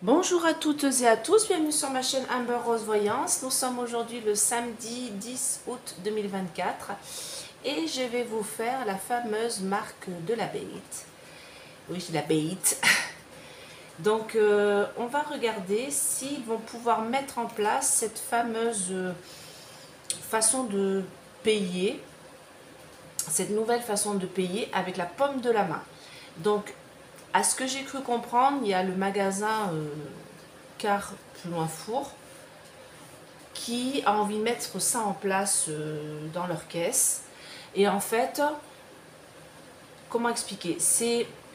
Bonjour à toutes et à tous, bienvenue sur ma chaîne Amber Rose Voyance. Nous sommes aujourd'hui le samedi 10 août 2024 et je vais vous faire la fameuse marque de la bête. Oui, la bête. Donc, on va regarder s'ils vont pouvoir mettre en place cette fameuse façon de payer, cette nouvelle façon de payer avec la paume de la main. Donc, à ce que j'ai cru comprendre, il y a le magasin Car plus loin four qui a envie de mettre ça en place dans leur caisse. Et en fait, comment expliquer,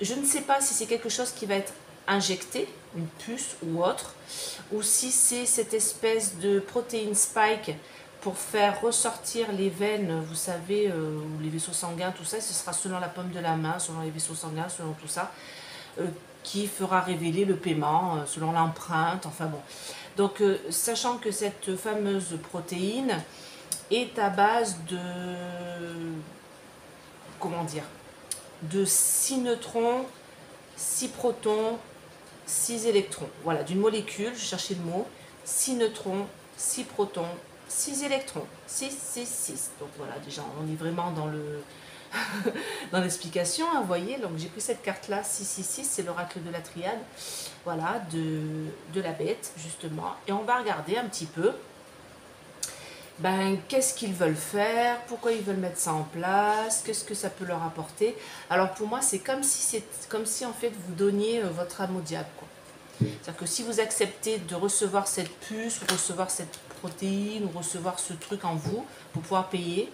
je ne sais pas si c'est quelque chose qui va être injecté, une puce ou autre, ou si c'est cette espèce de protéine spike pour faire ressortir les veines, vous savez, ou les vaisseaux sanguins, tout ça. Ce sera selon la paume de la main, selon les vaisseaux sanguins, selon tout ça, qui fera révéler le paiement, selon l'empreinte, enfin bon. Donc, sachant que cette fameuse protéine est à base de, comment dire, de 6 neutrons, 6 protons, 6 électrons. Voilà, d'une molécule, je cherchais le mot, 6 neutrons, 6 protons, 6 électrons, 6, 6, 6. Donc voilà, déjà, on est vraiment dans le dans l'explication, hein, vous voyez. Donc j'ai pris cette carte-là, 666, c'est l'oracle de la triade, voilà, de la bête, justement. Et on va regarder un petit peu, ben, qu'est-ce qu'ils veulent faire, pourquoi ils veulent mettre ça en place, qu'est-ce que ça peut leur apporter. Alors pour moi, c'est comme si en fait vous donniez votre âme au diable, quoi. C'est-à-dire que si vous acceptez de recevoir cette puce, ou recevoir cette protéine, ou recevoir ce truc en vous, pour pouvoir payer,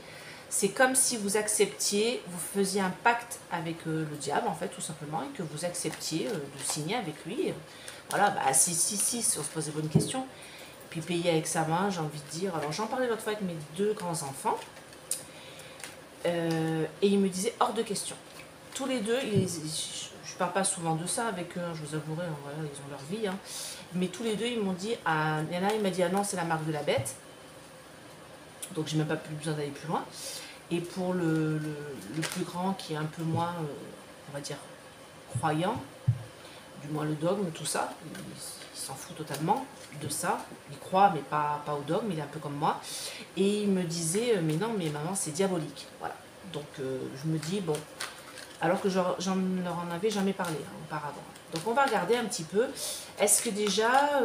c'est comme si vous acceptiez, vous faisiez un pacte avec le diable, en fait, tout simplement, et que vous acceptiez de signer avec lui. Voilà, bah, si, on se pose des bonnes questions. Puis payer avec sa main, j'ai envie de dire. Alors, j'en parlais l'autre fois avec mes deux grands-enfants, et ils me disaient hors de question. Tous les deux, je ne parle pas souvent de ça avec eux, je vous avouerai, hein, voilà, ils ont leur vie, hein. Mais tous les deux, ils m'ont dit, il y en a, il m'a dit, ah non, c'est la marque de la bête. Donc j'ai même pas plus besoin d'aller plus loin. Et pour le plus grand qui est un peu moins, on va dire, croyant, du moins le dogme, tout ça, il s'en fout totalement de ça. Il croit, mais pas au dogme, il est un peu comme moi. Et il me disait, mais non, mais maman, c'est diabolique. Voilà. Donc je me dis, bon, alors que j'en leur en avais jamais parlé, hein, auparavant. Donc on va regarder un petit peu, est-ce que déjà,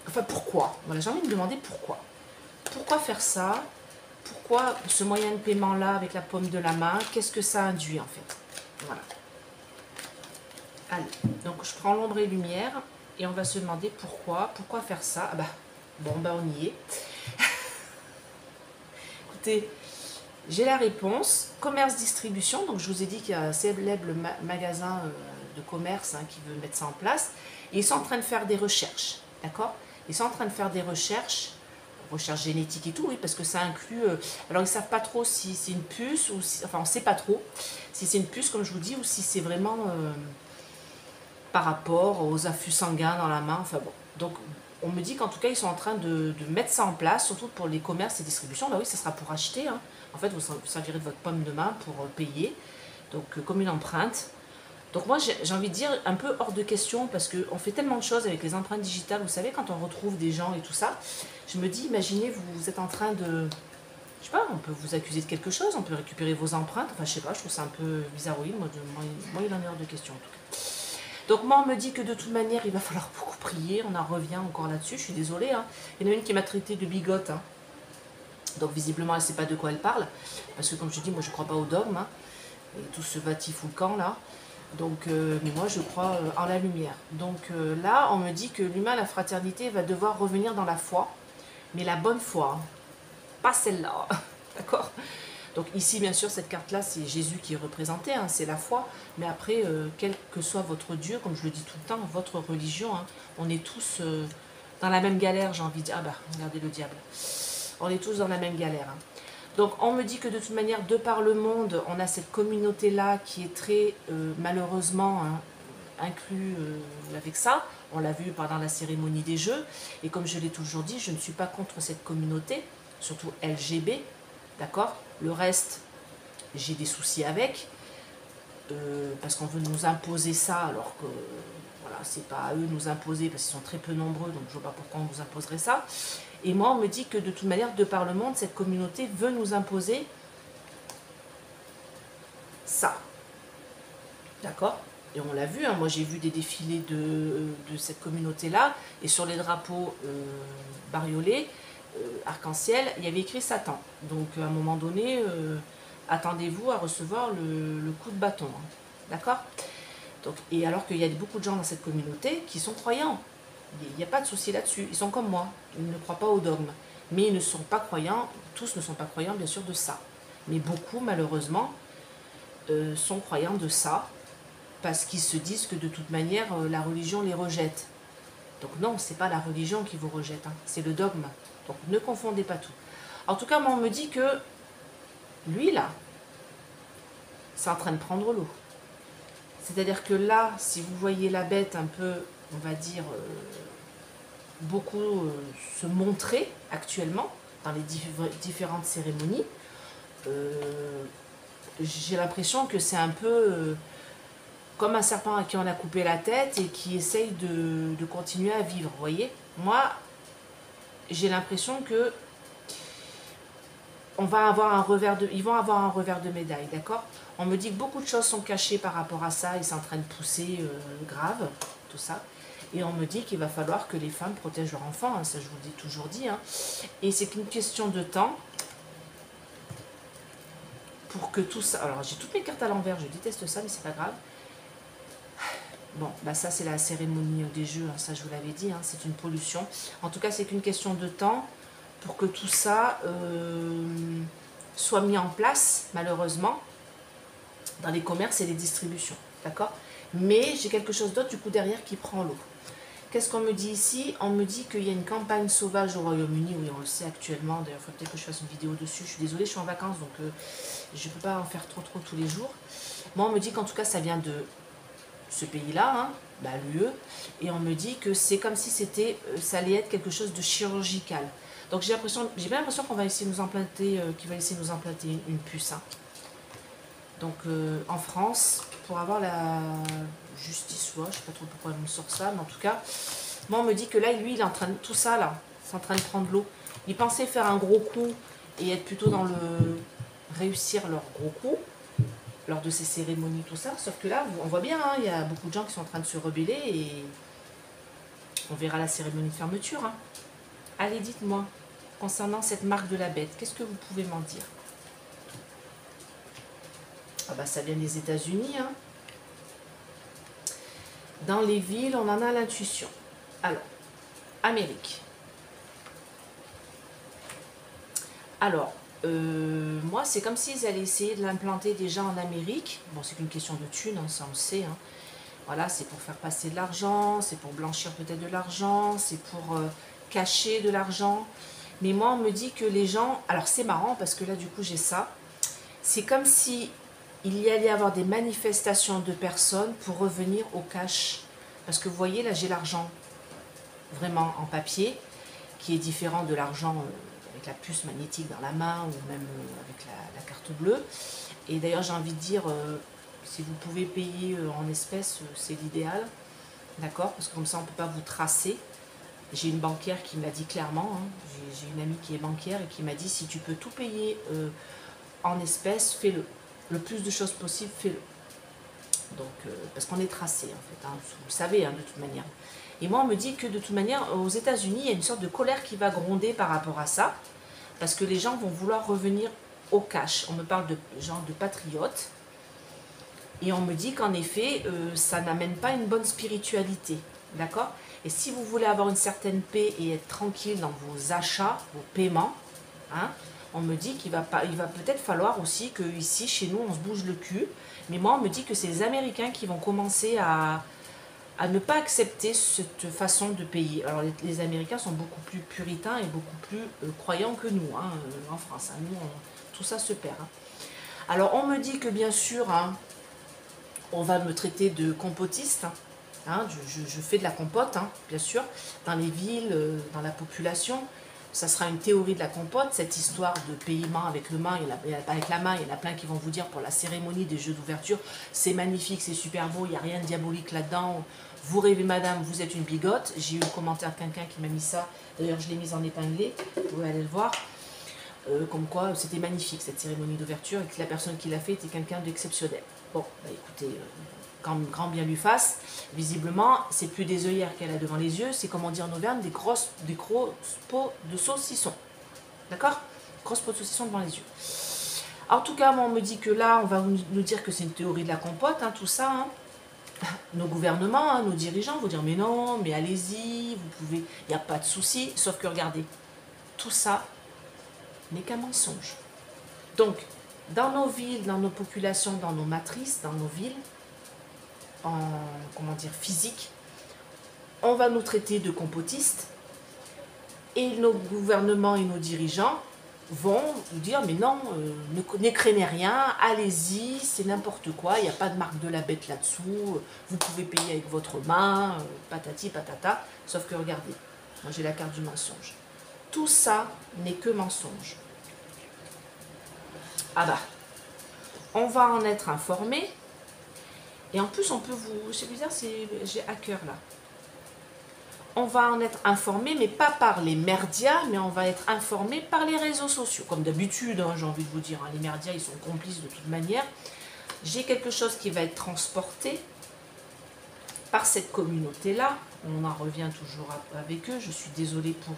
enfin pourquoi, voilà, j'ai envie de me demander pourquoi. Pourquoi faire ça? Pourquoi ce moyen de paiement là avec la paume de la main? Qu'est-ce que ça induit en fait? Voilà. Allez, donc je prends l'ombre et lumière et on va se demander pourquoi. Pourquoi faire ça? Ah bah, bon, bah on y est. Écoutez, j'ai la réponse. Commerce-distribution. Donc je vous ai dit qu'il y a un célèbre magasin de commerce, hein, qui veut mettre ça en place. Et ils sont en train de faire des recherches. D'accord? Ils sont en train de faire des recherches génétique et tout, oui, parce que ça inclut, alors ils ne savent pas trop si c'est une puce, ou si, enfin on ne sait pas trop si c'est une puce comme je vous dis, ou si c'est vraiment par rapport aux afflux sanguins dans la main, enfin bon. Donc on me dit qu'en tout cas ils sont en train de mettre ça en place, surtout pour les commerces et distributions. Bah oui, ça sera pour acheter, hein. En fait vous servirez de votre paume de main pour payer, donc comme une empreinte. Donc moi j'ai envie de dire un peu hors de question, parce qu'on fait tellement de choses avec les empreintes digitales, vous savez, quand on retrouve des gens et tout ça, je me dis, imaginez, vous êtes en train de, je sais pas, on peut vous accuser de quelque chose, on peut récupérer vos empreintes, enfin je sais pas, je trouve ça un peu bizarroïde, moi il en est hors de question en tout cas. Donc moi on me dit que de toute manière il va falloir beaucoup prier, on en revient encore là-dessus, je suis désolée, hein. Il y en a une qui m'a traité de bigote, hein. Donc visiblement elle ne sait pas de quoi elle parle, parce que comme je dis, moi je crois pas au dogme, hein, et tout ce vatifoucan là. Donc, mais moi je crois en la lumière. Donc là, on me dit que l'humain, la fraternité, va devoir revenir dans la foi, mais la bonne foi, hein, pas celle-là, d'accord? Donc ici, bien sûr, cette carte-là, c'est Jésus qui est représenté, hein, c'est la foi. Mais après, quel que soit votre Dieu, comme je le dis tout le temps, votre religion, hein, on est tous dans la même galère, j'ai envie de dire. Ah bah, regardez le diable. On est tous dans la même galère, hein. Donc on me dit que de toute manière, de par le monde, on a cette communauté-là qui est très malheureusement, hein, inclus avec ça. On l'a vu pendant la cérémonie des Jeux. Et comme je l'ai toujours dit, je ne suis pas contre cette communauté, surtout LGB, d'accord? Le reste, j'ai des soucis avec, parce qu'on veut nous imposer ça alors que, voilà, voilà, c'est pas à eux de nous imposer, parce qu'ils sont très peu nombreux, donc je vois pas pourquoi on nous imposerait ça. Et moi, on me dit que de toute manière, de par le monde, cette communauté veut nous imposer ça. D'accord? Et on l'a vu, hein, moi j'ai vu des défilés de cette communauté-là, et sur les drapeaux bariolés, arc-en-ciel, il y avait écrit Satan. Donc à un moment donné, attendez-vous à recevoir le coup de bâton. Hein. D'accord? Donc, et alors qu'il y a beaucoup de gens dans cette communauté qui sont croyants. Il n'y a pas de souci là-dessus. Ils sont comme moi. Ils ne croient pas au dogme. Mais ils ne sont pas croyants, tous ne sont pas croyants bien sûr de ça. Mais beaucoup malheureusement sont croyants de ça parce qu'ils se disent que de toute manière la religion les rejette. Donc non, c'est pas la religion qui vous rejette, hein, c'est le dogme. Donc ne confondez pas tout. En tout cas, moi on me dit que lui là, c'est en train de prendre l'eau. C'est-à-dire que là, si vous voyez la bête un peu, on va dire, beaucoup se montrer actuellement dans les différentes cérémonies, j'ai l'impression que c'est un peu comme un serpent à qui on a coupé la tête et qui essaye de continuer à vivre, vous voyez. Moi, j'ai l'impression que ils vont avoir un revers de médaille, d'accord? On me dit que beaucoup de choses sont cachées par rapport à ça, et c'est en train de pousser grave, tout ça. Et on me dit qu'il va falloir que les femmes protègent leurs enfants, hein, ça je vous l'ai toujours dit. Hein. Et c'est qu'une question de temps pour que tout ça... Alors j'ai toutes mes cartes à l'envers, je déteste ça, mais c'est pas grave. Bon, bah ça c'est la cérémonie des jeux, hein, ça je vous l'avais dit, hein, c'est une pollution. En tout cas, c'est qu'une question de temps pour que tout ça soit mis en place, malheureusement, dans les commerces et les distributions, d'accord? Mais j'ai quelque chose d'autre du coup derrière qui prend l'eau. Qu'est-ce qu'on me dit ici? On me dit qu'il y a une campagne sauvage au Royaume-Uni, oui on le sait actuellement, d'ailleurs il faut peut-être que je fasse une vidéo dessus, je suis désolée, je suis en vacances, donc je ne peux pas en faire trop tous les jours. Moi on me dit qu'en tout cas ça vient de ce pays-là, hein, bah, l'UE, et on me dit que c'est comme si c'était, ça allait être quelque chose de chirurgical. Donc j'ai bien l'impression qu'on va essayer de nous implanter, qu'il va essayer de nous implanter une puce. Hein. Donc en France, pour avoir la justice, ouais, je ne sais pas trop pourquoi elle me sort ça, mais en tout cas, moi on me dit que là, lui, il est en train de, tout ça là, c'est en train de prendre l'eau. Il pensait faire un gros coup et être plutôt dans le réussir leur gros coup lors de ces cérémonies, tout ça. Sauf que là, on voit bien, hein, il y a beaucoup de gens qui sont en train de se rebeller et on verra la cérémonie de fermeture. Hein. Allez, dites-moi, concernant cette marque de la bête, qu'est-ce que vous pouvez m'en dire? Ah bah ça vient des États-Unis. Hein. Dans les villes, on en a l'intuition. Alors, Amérique. Alors, moi, c'est comme s'ils allaient essayer de l'implanter déjà en Amérique. Bon, c'est qu'une question de thunes, hein, ça on le sait. Hein. Voilà, c'est pour faire passer de l'argent, c'est pour blanchir peut-être de l'argent, c'est pour cacher de l'argent. Mais moi, on me dit que les gens... Alors, c'est marrant parce que là, du coup, j'ai ça. C'est comme si il y allait avoir des manifestations de personnes pour revenir au cash. Parce que vous voyez, là, j'ai l'argent vraiment en papier, qui est différent de l'argent avec la puce magnétique dans la main ou même avec la carte bleue. Et d'ailleurs, j'ai envie de dire, si vous pouvez payer en espèces, c'est l'idéal. D'accord? Parce que comme ça, on ne peut pas vous tracer. J'ai une banquière qui m'a dit clairement, hein, j'ai une amie qui est banquière et qui m'a dit, si tu peux tout payer en espèces, fais-le. Le plus de choses possible, fais-le. Donc, parce qu'on est tracé, en fait, hein, vous le savez, hein, de toute manière. Et moi, on me dit que, de toute manière, aux États-Unis, il y a une sorte de colère qui va gronder par rapport à ça, parce que les gens vont vouloir revenir au cash. On me parle de genre de patriotes, et on me dit qu'en effet, ça n'amène pas une bonne spiritualité, d'accord? Et si vous voulez avoir une certaine paix et être tranquille dans vos achats, vos paiements, hein, on me dit qu'il va peut-être falloir aussi que ici, chez nous, on se bouge le cul. Mais moi, on me dit que c'est les Américains qui vont commencer à ne pas accepter cette façon de payer. Alors, les Américains sont beaucoup plus puritains et beaucoup plus croyants que nous, hein, en France. Hein. Nous, tout ça se perd. Hein. Alors, on me dit que, bien sûr, hein, on va me traiter de compotiste. Hein, je fais de la compote, hein, bien sûr, dans les villes, dans la population. Ça sera une théorie de la compote, cette histoire de paiement avec le main, avec la main, il y en a plein qui vont vous dire pour la cérémonie des jeux d'ouverture, c'est magnifique, c'est super beau, il n'y a rien de diabolique là-dedans, Vous rêvez madame, vous êtes une bigote. J'ai eu le commentaire de quelqu'un qui m'a mis ça. D'ailleurs, je l'ai mise en épinglé. Vous pouvez aller le voir. Comme quoi, c'était magnifique cette cérémonie d'ouverture et que la personne qui l'a fait était quelqu'un d'exceptionnel. Bon, bah écoutez, grand bien lui fasse. Visiblement, c'est plus des œillères qu'elle a devant les yeux, c'est comme on dit en Auvergne, des gros pots de saucisson. D'accord? Grosses pots de saucisson devant les yeux. En tout cas, moi, on me dit que là, on va nous dire que c'est une théorie de la compote, hein, tout ça. Hein. Nos gouvernements, hein, nos dirigeants vont dire mais non, mais allez-y, vous pouvez, il n'y a pas de souci. Sauf que regardez, tout ça n'est qu'un mensonge. Donc, dans nos villes, dans nos populations, dans nos matrices, dans nos villes, en, comment dire, physique, on va nous traiter de compotistes et nos gouvernements et nos dirigeants vont nous dire mais non, ne craignez rien, allez-y, c'est n'importe quoi, il n'y a pas de marque de la bête là-dessous, vous pouvez payer avec votre main, patati patata, sauf que regardez, moi j'ai la carte du mensonge. Tout ça n'est que mensonge. Ah bah, on va en être informé, et en plus on peut vous, c'est bizarre, j'ai hacker là. On va en être informé, mais pas par les merdias, mais on va être informé par les réseaux sociaux. Comme d'habitude, hein, j'ai envie de vous dire, hein, les merdias, ils sont complices de toute manière. J'ai quelque chose qui va être transporté par cette communauté-là. On en revient toujours avec eux. Je suis désolée pour...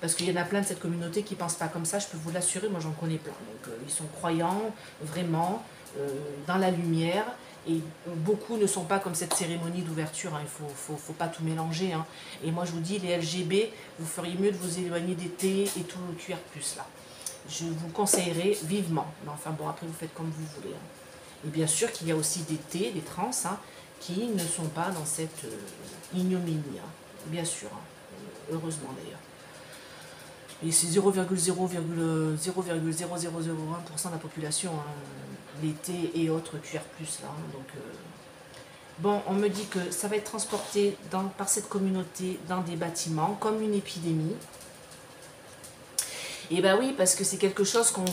parce qu'il y en a plein de cette communauté qui ne pensent pas comme ça, je peux vous l'assurer, moi j'en connais plein. Donc ils sont croyants, vraiment, dans la lumière. Et beaucoup ne sont pas comme cette cérémonie d'ouverture, hein. Il faut pas tout mélanger. Hein. Et moi je vous dis, les LGB, vous feriez mieux de vous éloigner des T et tout le QR+, là. Je vous conseillerais vivement. Mais enfin bon, après vous faites comme vous voulez. Hein. Et bien sûr qu'il y a aussi des T, des trans, hein, qui ne sont pas dans cette ignominie. Hein. Bien sûr, hein. Heureusement d'ailleurs. Et c'est 0,00001% de la population, hein, les T et autres QR+, là. Hein, donc, bon, on me dit que ça va être transporté par cette communauté dans des bâtiments, comme une épidémie. Et ben oui, parce que c'est quelque chose on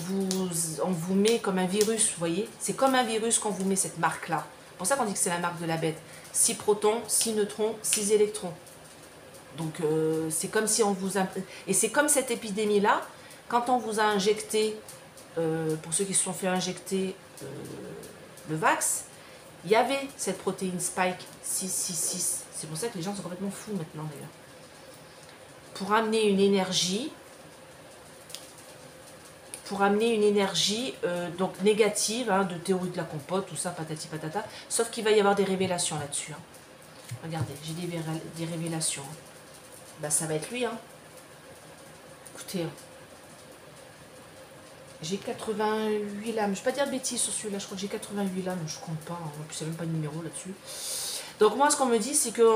vous met comme un virus, vous voyez. C'est comme un virus qu'on vous met cette marque-là. C'est pour ça qu'on dit que c'est la marque de la bête. 6 protons, 6 neutrons, 6 électrons. Donc c'est comme si on vous... Et c'est comme cette épidémie-là, quand on vous a injecté, pour ceux qui se sont fait injecter le Vax, il y avait cette protéine Spike 666. C'est pour ça que les gens sont complètement fous maintenant d'ailleurs. Pour amener une énergie, donc négative, hein, de théorie de la compote, tout ça, patati patata, sauf qu'il va y avoir des révélations là-dessus. Hein. Regardez, j'ai des révélations. Hein. Ben, ça va être lui, hein. Écoutez, j'ai 88 lames. Je ne vais pas dire de bêtises sur celui-là, je crois que j'ai 88 lames, je ne compte pas, hein. En plus, il n'y a même pas de numéro là-dessus. Donc moi, ce qu'on me dit, c'est que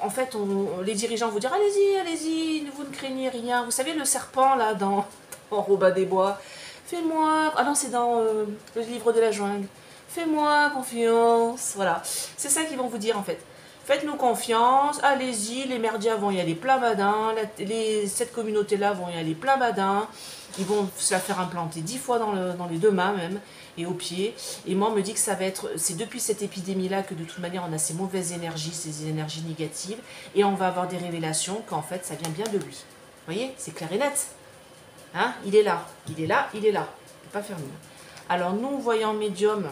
en fait, les dirigeants vont dire, allez-y, allez-y, vous ne craignez rien. Vous savez, le serpent, là, dans Robin des Bois, fais-moi... Ah non, c'est dans le livre de la jungle. Fais-moi confiance. Voilà, c'est ça qu'ils vont vous dire, en fait. Faites-nous confiance, allez-y, les merdias vont y aller plein badin, cette communauté-là vont y aller plein badin, ils vont se la faire implanter 10 fois dans les 2 mains même, et aux pieds. Et moi, on me dit que ça va être, c'est depuis cette épidémie-là que de toute manière, on a ces mauvaises énergies, ces énergies négatives, et on va avoir des révélations qu'en fait, ça vient bien de lui. Vous voyez, c'est clair et net. Hein, il est là, il est là, il est là. On ne peut pas faire mieux. Alors, nous, voyant médium...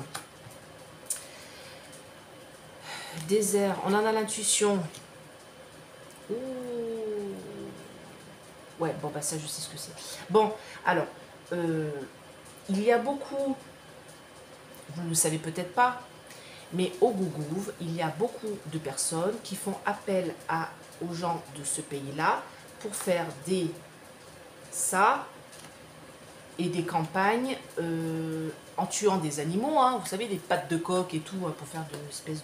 Désert, on en a l'intuition. Ouais, bon, bah ça, je sais ce que c'est. Bon, alors, il y a beaucoup, vous ne le savez peut-être pas, mais au Gougouve, il y a beaucoup de personnes qui font appel aux gens de ce pays-là pour faire et des campagnes en tuant des animaux, hein, vous savez, des pattes de coq et tout, hein, pour faire de espèces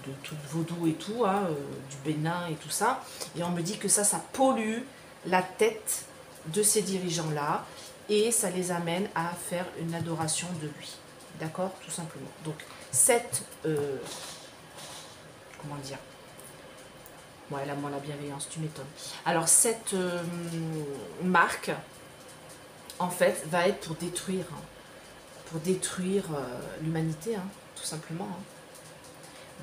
de tout vaudou et tout, hein, du Bénin et tout ça. Et on me dit que ça pollue la tête de ces dirigeants-là et ça les amène à faire une adoration de lui. D'accord? Tout simplement. Donc, cette... comment dire? Ouais, là, moi, la bienveillance, tu m'étonnes. Alors, cette marque, en fait, va être pour détruire l'humanité, hein, tout simplement. Hein.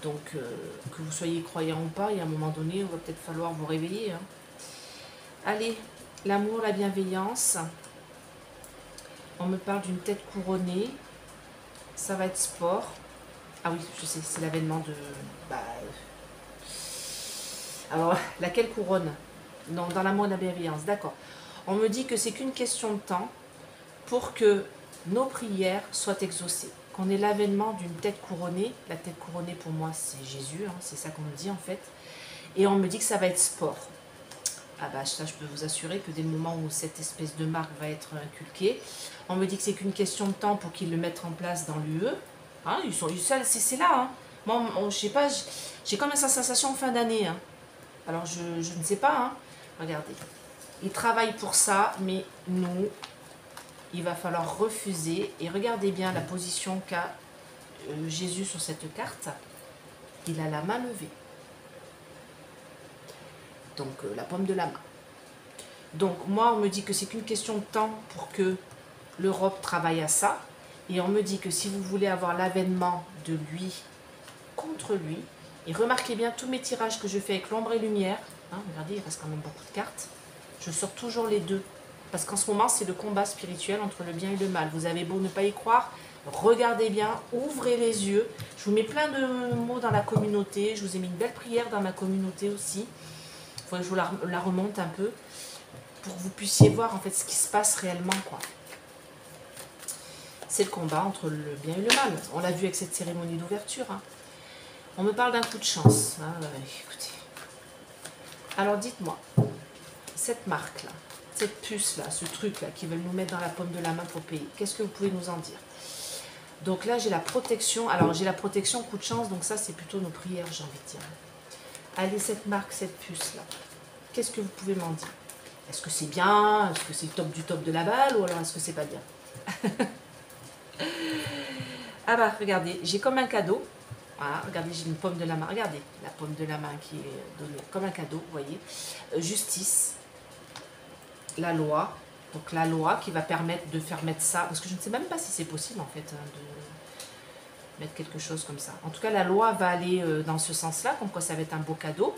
Donc, que vous soyez croyant ou pas, il y a un moment donné, il va peut-être falloir vous réveiller. Hein. Allez, l'amour, la bienveillance. On me parle d'une tête couronnée. Ça va être sport. Ah oui, je sais, c'est l'avènement de... Bah, alors, laquelle couronne? Non, dans l'amour et la bienveillance, d'accord. On me dit que c'est qu'une question de temps pour que nos prières soient exaucées. Qu'on ait l'avènement d'une tête couronnée. La tête couronnée, pour moi, c'est Jésus, hein, c'est ça qu'on me dit en fait. Et on me dit que ça va être sport. Ah bah ça, je peux vous assurer que dès le moment où cette espèce de marque va être inculquée, on me dit que c'est qu'une question de temps pour qu'ils le mettent en place dans l'UE. Hein, c'est là. Hein. Moi, je sais pas, j'ai comme sa sensation en fin d'année. Hein. Alors, je ne sais pas. Hein. Regardez. Ils travaillent pour ça, mais nous, il va falloir refuser. Et regardez bien la position qu'a Jésus sur cette carte. Il a la main levée. Donc, la paume de la main. Donc, moi, on me dit que c'est qu'une question de temps pour que l'Europe travaille à ça. Et on me dit que si vous voulez avoir l'avènement de lui contre lui, et remarquez bien tous mes tirages que je fais avec l'ombre et lumière, hein, regardez, il reste quand même beaucoup de cartes, je sors toujours les deux. Parce qu'en ce moment, c'est le combat spirituel entre le bien et le mal. Vous avez beau ne pas y croire, regardez bien, ouvrez les yeux. Je vous mets plein de mots dans la communauté, je vous ai mis une belle prière dans ma communauté aussi. Il faudrait que je vous la remonte un peu pour que vous puissiez voir en fait ce qui se passe réellement, quoi. C'est le combat entre le bien et le mal. On l'a vu avec cette cérémonie d'ouverture. Hein. On me parle d'un coup de chance. Hein, écoutez. Alors dites-moi, cette marque-là, cette puce-là, ce truc-là qui veulent nous mettre dans la paume de la main pour payer, qu'est-ce que vous pouvez nous en dire? Donc là, j'ai la protection. Alors, j'ai la protection coup de chance, donc ça, c'est plutôt nos prières, j'ai envie de dire. Allez, cette marque, cette puce-là, qu'est-ce que vous pouvez m'en dire? Est-ce que c'est bien? Est-ce que c'est le top du top de la balle? Ou alors est-ce que c'est pas bien? Ah bah, regardez, j'ai comme un cadeau. Voilà, regardez, j'ai une paume de la main. Regardez, la paume de la main qui est donnée comme un cadeau, vous voyez. Justice, la loi. Donc la loi qui va permettre de faire mettre ça. Parce que je ne sais même pas si c'est possible, en fait, hein, de mettre quelque chose comme ça. En tout cas, la loi va aller dans ce sens-là, comme quoi ça va être un beau cadeau.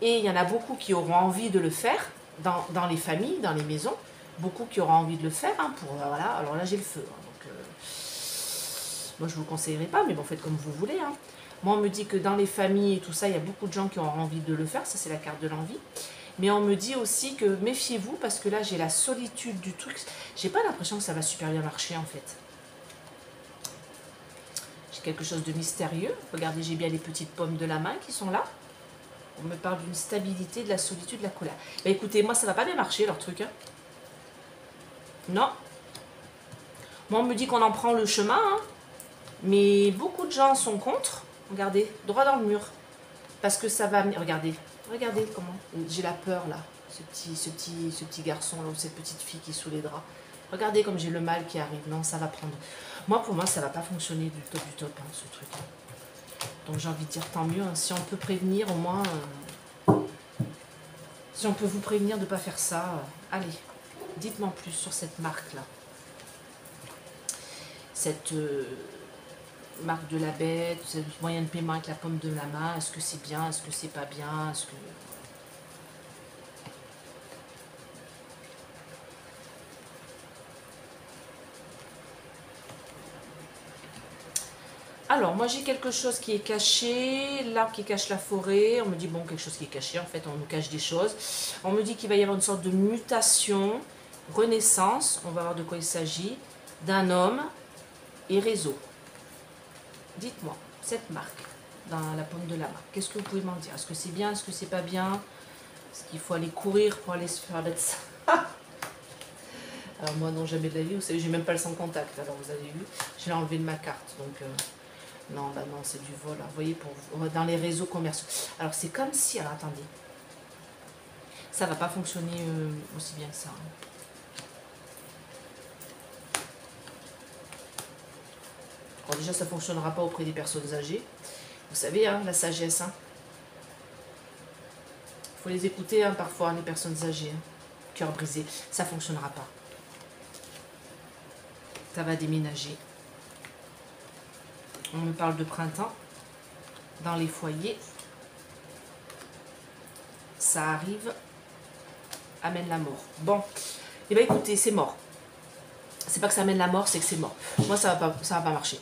Et il y en a beaucoup qui auront envie de le faire dans les familles, dans les maisons. Beaucoup qui auront envie de le faire. Hein, pour, voilà, alors là, j'ai le feu. Hein, donc, moi, je ne vous conseillerais pas, mais bon, faites comme vous voulez. Hein. Moi, on me dit que dans les familles et tout ça, il y a beaucoup de gens qui auront envie de le faire. Ça, c'est la carte de l'envie. Mais on me dit aussi que méfiez-vous, parce que là, j'ai la solitude du truc. J'ai pas l'impression que ça va super bien marcher, en fait. J'ai quelque chose de mystérieux. Regardez, j'ai bien les petites paumes de la main qui sont là. On me parle d'une stabilité, de la solitude, de la colère. Bah, écoutez, moi, ça va pas bien marcher, leur truc. Hein. Non. Moi, on me dit qu'on en prend le chemin, hein. Mais beaucoup de gens sont contre. Regardez, droit dans le mur. Parce que ça va... Regardez, regardez comment... J'ai la peur, là. Ce petit garçon, là, ou cette petite fille qui est sous les draps. Regardez comme j'ai le mal qui arrive. Non, ça va prendre... Moi, pour moi, ça va pas fonctionner du top, hein, ce truc. Donc, j'ai envie de dire tant mieux. Hein. Si on peut prévenir, au moins... si on peut vous prévenir de ne pas faire ça... allez, dites-moi plus sur cette marque-là. Cette... marque de la bête, moyen de paiement avec la paume de la main, est-ce que c'est bien, est-ce que c'est pas bien, est-ce que... Alors, moi j'ai quelque chose qui est caché, l'arbre qui cache la forêt, on me dit, bon, quelque chose qui est caché, en fait, on nous cache des choses. On me dit qu'il va y avoir une sorte de mutation, renaissance, on va voir de quoi il s'agit, d'un homme et réseau. Dites-moi, cette marque, dans la paume de la main, qu'est-ce que vous pouvez m'en dire? Est-ce que c'est bien, est-ce que c'est pas bien? Est-ce qu'il faut aller courir pour aller se faire mettre ça? Alors moi, non, jamais de la vie, vous savez, j'ai même pas le sans contact, alors vous avez vu, je l'ai enlevé de ma carte, donc... non, bah non, c'est du vol. Vous voyez, dans les réseaux commerciaux. Alors, c'est comme si... Alors, attendez. Ça va pas fonctionner aussi bien que ça. Hein. Alors, déjà, ça fonctionnera pas auprès des personnes âgées. Vous savez, hein, la sagesse. Hein. Faut les écouter, hein, parfois, les personnes âgées. Hein. Cœur brisé. Ça fonctionnera pas. Ça va déménager. On me parle de printemps. dans les foyers, ça arrive, amène la mort. Bon, et bien écoutez, c'est mort. C'est pas que ça amène la mort, c'est que c'est mort. Moi, ça va pas marcher.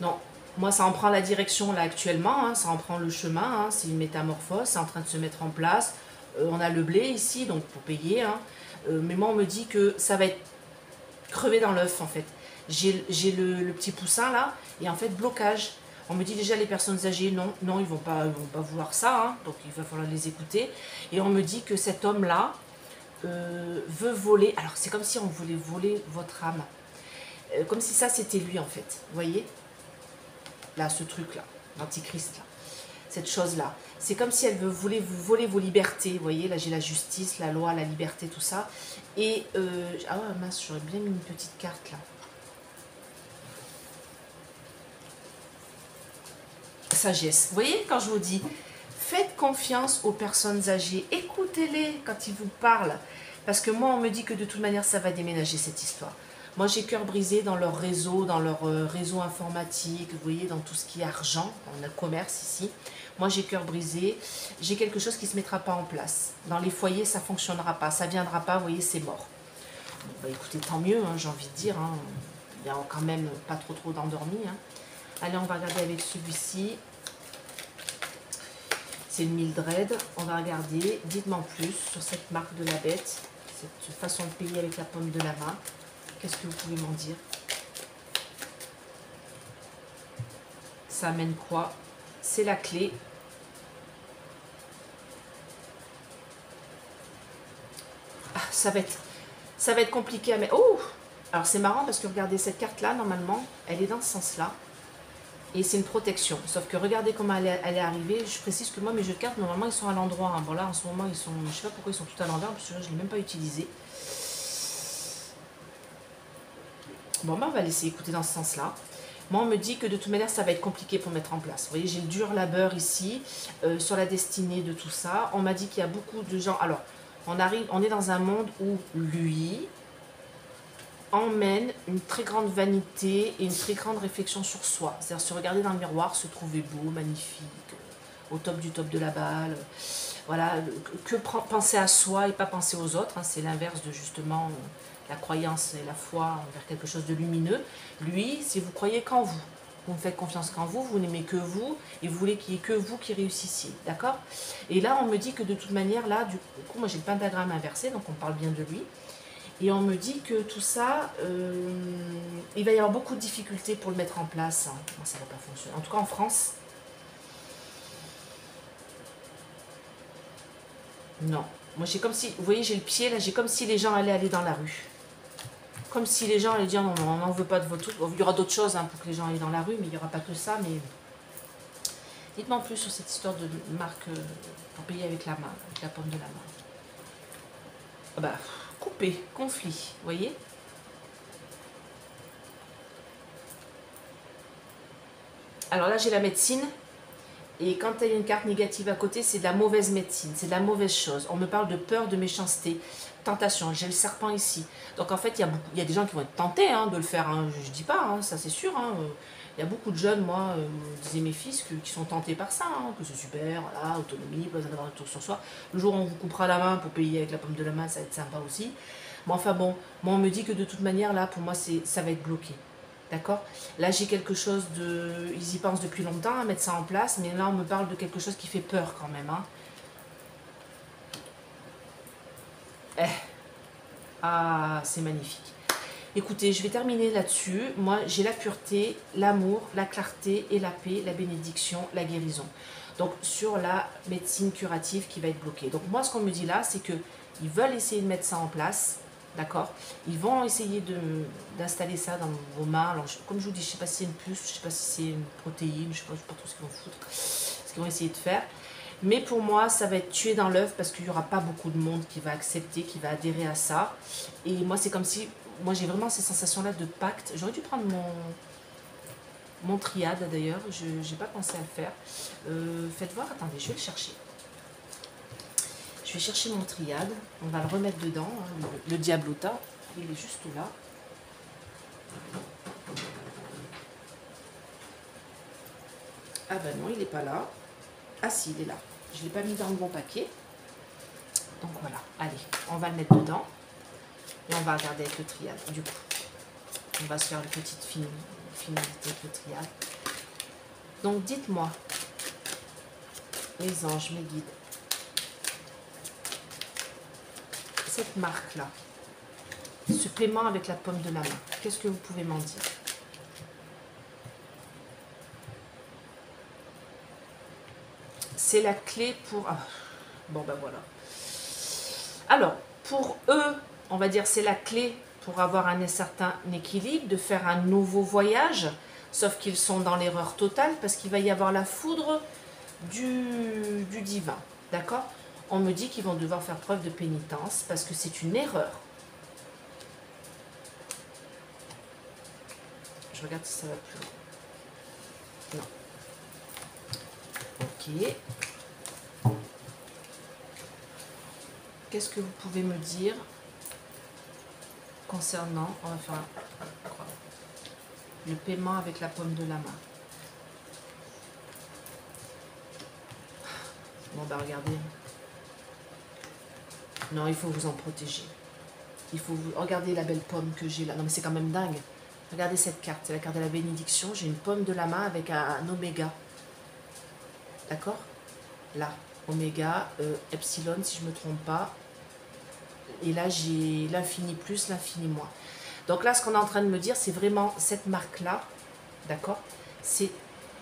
Non, moi, ça en prend la direction là actuellement, hein, ça en prend le chemin, hein, c'est une métamorphose, c'est en train de se mettre en place. On a le blé ici, donc pour payer. Hein. Mais moi, on me dit que ça va être crevé dans l'œuf, en fait. J'ai le petit poussin là, et en fait, blocage. On me dit déjà les personnes âgées, non, ils vont pas vouloir ça, hein, donc il va falloir les écouter. Et on me dit que cet homme-là veut voler. Alors c'est comme si on voulait voler votre âme, comme si ça c'était lui en fait. Vous voyez, là, ce truc-là, l'antichrist là, cette chose-là. C'est comme si elle voulait vous voler vos libertés. Vous voyez, là j'ai la justice, la loi, la liberté, tout ça. Et ah ouais, mince, j'aurais bien mis une petite carte là. Sagesse. Vous voyez, quand je vous dis, faites confiance aux personnes âgées, écoutez-les quand ils vous parlent, parce que moi, on me dit que de toute manière, ça va déménager cette histoire. Moi, j'ai cœur brisé dans leur réseau informatique, vous voyez, dans tout ce qui est argent, on a le commerce ici. Moi, j'ai cœur brisé, j'ai quelque chose qui ne se mettra pas en place. Dans les foyers, ça ne fonctionnera pas, ça ne viendra pas, vous voyez, c'est mort. Bon, bah, écoutez, tant mieux, hein, j'ai envie de dire, hein. Il n'y a quand même pas trop d'endormis, hein. Allez, on va regarder avec celui-ci. C'est le Mildred. On va regarder. Dites-moi en plus sur cette marque de la bête. Cette façon de payer avec la paume de la main. Qu'est-ce que vous pouvez m'en dire? Ça amène quoi? C'est la clé. Ah, ça va être compliqué à mettre. Oh! Alors c'est marrant parce que regardez, cette carte-là, normalement, elle est dans ce sens-là. Et c'est une protection. Sauf que regardez comment elle est arrivée. Je précise que moi, mes jeux de cartes, normalement, ils sont à l'endroit. Hein. Bon, là, en ce moment, ils sont... Je sais pas pourquoi ils sont tout à l'envers, parce que je ne l'ai même pas utilisé. Bon, ben, on va laisser écouter dans ce sens-là. Moi, on me dit que de toute manière, ça va être compliqué pour mettre en place. Vous voyez, j'ai le dur labeur ici, sur la destinée de tout ça. On m'a dit qu'il y a beaucoup de gens... Alors, on est dans un monde où lui emmène une très grande vanité et une très grande réflexion sur soi. C'est-à-dire se regarder dans le miroir, se trouver beau, magnifique, au top du top de la balle. Voilà, que penser à soi et pas penser aux autres. Hein, c'est l'inverse de justement la croyance et la foi envers quelque chose de lumineux. Lui, si vous croyez qu'en vous, vous ne faites confiance qu'en vous, vous n'aimez que vous et vous voulez qu'il n'y ait que vous qui réussissiez. D'accord? Et là, on me dit que de toute manière, là, du coup, moi j'ai le pentagramme inversé, donc on parle bien de lui. Et on me dit que tout ça, il va y avoir beaucoup de difficultés pour le mettre en place. Hein. Moi, ça ne va pas fonctionner. En tout cas, en France, non. Moi, j'ai comme si, vous voyez, j'ai le pied, là, j'ai comme si les gens allaient aller dans la rue. Comme si les gens allaient dire, non, on n'en veut pas de votre truc. Bon, il y aura d'autres choses hein, pour que les gens aillent dans la rue, mais il n'y aura pas que ça. Mais dites-moi en plus sur cette histoire de marque pour payer avec la main, avec la paume de la main. Ah bah, coupé, conflit, vous voyez? Alors là, j'ai la médecine. Et quand il y a une carte négative à côté, c'est de la mauvaise médecine, c'est de la mauvaise chose. On me parle de peur, de méchanceté, tentation. J'ai le serpent ici. Donc en fait, il y a des gens qui vont être tentés hein, de le faire. Hein. Je ne dis pas, hein, ça c'est sûr. Hein. Il y a beaucoup de jeunes, moi, disaient mes fils, qui sont tentés par ça, hein, que c'est super, voilà, autonomie, pas besoin d'avoir un tour sur soi. Le jour où on vous coupera la main pour payer avec la paume de la main, ça va être sympa aussi. Mais enfin bon, moi on me dit que de toute manière, là, pour moi, ça va être bloqué. D'accord? Là, j'ai quelque chose de... Ils y pensent depuis longtemps à mettre ça en place, mais là, on me parle de quelque chose qui fait peur quand même. Hein. Ah, c'est magnifique. Écoutez, je vais terminer là-dessus. Moi, j'ai la pureté, l'amour, la clarté et la paix, la bénédiction, la guérison. Donc, sur la médecine curative qui va être bloquée. Donc, moi, ce qu'on me dit là, c'est qu'ils veulent essayer de mettre ça en place. D'accord? Ils vont essayer d'installer ça dans vos mains. Alors, comme je vous dis, je ne sais pas si c'est une puce, je ne sais pas si c'est une protéine, je ne sais pas trop ce qu'ils vont foutre, ce qu'ils vont essayer de faire. Mais pour moi, ça va être tué dans l'œuf parce qu'il n'y aura pas beaucoup de monde qui va accepter, qui va adhérer à ça. Et moi, c'est comme si... Moi, j'ai vraiment ces sensations-là de pacte. J'aurais dû prendre mon triade, d'ailleurs. Je n'ai pas pensé à le faire. Faites voir. Attendez, je vais le chercher. Je vais chercher mon triade. On va le remettre dedans. Hein, le diablota. Il est juste là. Ah ben non, il n'est pas là. Ah si, il est là. Je ne l'ai pas mis dans le bon paquet. Donc voilà, allez, on va le mettre dedans. Et on va regarder avec le trial. Du coup, on va se faire une petite finalité avec le trial. Donc dites-moi, les anges, mes guides, cette marque-là, ce paiement avec la paume de la main, qu'est-ce que vous pouvez m'en dire? C'est la clé pour... Ah, bon ben voilà. Alors, pour eux, on va dire c'est la clé pour avoir un certain équilibre, de faire un nouveau voyage, sauf qu'ils sont dans l'erreur totale parce qu'il va y avoir la foudre du divin, d'accord? On me dit qu'ils vont devoir faire preuve de pénitence parce que c'est une erreur. Je regarde si ça va plus loin. Non. Ok. Qu'est-ce que vous pouvez me dire concernant, on va faire le paiement avec la paume de la main. Bon bah regardez. Non, il faut vous en protéger. Il faut vous... Regardez la belle pomme que j'ai là. Non mais c'est quand même dingue. Regardez cette carte, c'est la carte de la bénédiction. J'ai une pomme de la main avec un oméga. D'accord? Là, oméga, epsilon si je ne me trompe pas. Et là j'ai l'infini plus, l'infini moins. Donc là ce qu'on est en train de me dire, c'est vraiment cette marque-là, d'accord? C'est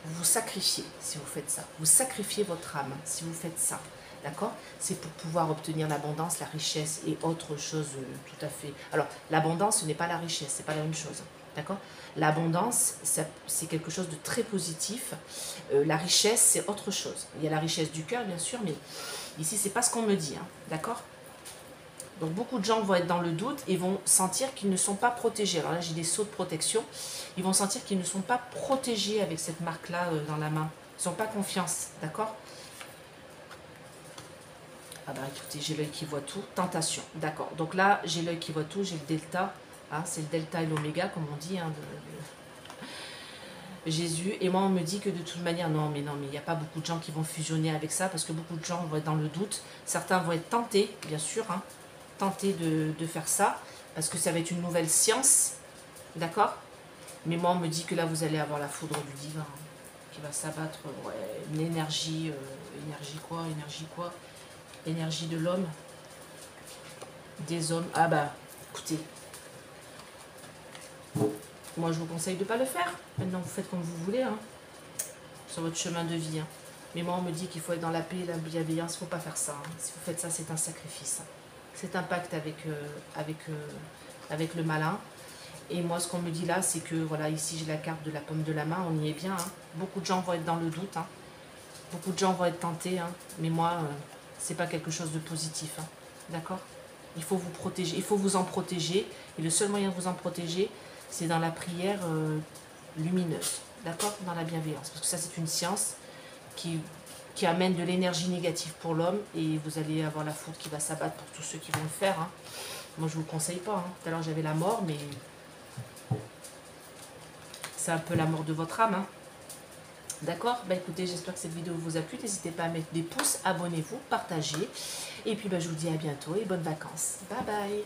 vous sacrifiez si vous faites ça. Vous sacrifiez votre âme si vous faites ça. D'accord? C'est pour pouvoir obtenir l'abondance, la richesse et autre chose tout à fait. Alors, l'abondance, ce n'est pas la richesse, c'est pas la même chose. D'accord? L'abondance, c'est quelque chose de très positif. La richesse, c'est autre chose. Il y a la richesse du cœur, bien sûr, mais ici, c'est pas ce qu'on me dit. Hein, d'accord? Donc, beaucoup de gens vont être dans le doute et vont sentir qu'ils ne sont pas protégés. Alors là, j'ai des sceaux de protection. Ils vont sentir qu'ils ne sont pas protégés avec cette marque-là dans la main. Ils n'ont pas confiance. D'accord? Ah bah écoutez, j'ai l'œil qui voit tout. Tentation, d'accord. Donc là, j'ai l'œil qui voit tout, j'ai le delta. Hein, c'est le delta et l'oméga, comme on dit, hein, de Jésus. Et moi, on me dit que de toute manière, non, mais il n'y a pas beaucoup de gens qui vont fusionner avec ça, parce que beaucoup de gens vont être dans le doute. Certains vont être tentés, bien sûr, hein, tentés de faire ça, parce que ça va être une nouvelle science, d'accord? Mais moi, on me dit que là, vous allez avoir la foudre du divin, hein, qui va s'abattre, ouais, une énergie, énergie quoi énergie de l'homme, des hommes. Ah bah, écoutez, moi je vous conseille de ne pas le faire. Maintenant vous faites comme vous voulez, hein, sur votre chemin de vie. Hein. Mais moi on me dit qu'il faut être dans la paix et la bienveillance, il ne faut pas faire ça. Hein. Si vous faites ça, c'est un sacrifice. Hein. C'est un pacte avec le malin. Et moi ce qu'on me dit là, c'est que voilà, ici j'ai la carte de la paume de la main, on y est bien. Hein. Beaucoup de gens vont être dans le doute. Hein. Beaucoup de gens vont être tentés. Hein. Mais moi... c'est pas quelque chose de positif, hein. D'accord? Il faut vous protéger, il faut vous en protéger, et le seul moyen de vous en protéger, c'est dans la prière lumineuse, d'accord? Dans la bienveillance, parce que ça c'est une science qui amène de l'énergie négative pour l'homme, et vous allez avoir la foudre qui va s'abattre pour tous ceux qui vont le faire, hein. Moi je vous le conseille pas, hein. Tout à l'heure j'avais la mort, mais c'est un peu la mort de votre âme, hein. D'accord? Bah écoutez, j'espère que cette vidéo vous a plu. N'hésitez pas à mettre des pouces, abonnez-vous, partagez. Et puis bah, je vous dis à bientôt et bonnes vacances. Bye bye!